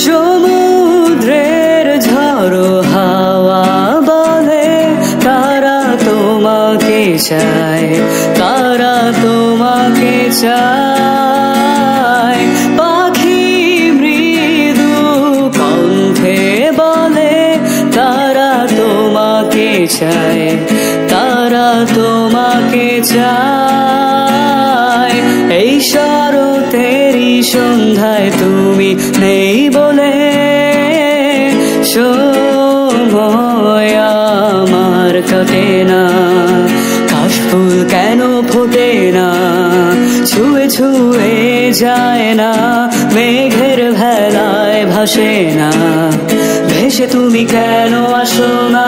সমুদ্রের ঝড়ো হাওয়া বলে তারা তোমাকে চায়, তারা তোমাকে চায়। পাখি মৃদু কণ্ঠে বলে তারা তোমাকে চায়, তারা তোমাকে চায়। এই শরতেরই সন্ধ্যায় তুমি নেই বলে সময় আমার কাটে না। কাশফুল কেন ফোটে না, ছুঁয়ে ছুঁয়ে যায় না, মেঘের ভেলায় ভাসে না, ভেসে তুমি কেন আসো না।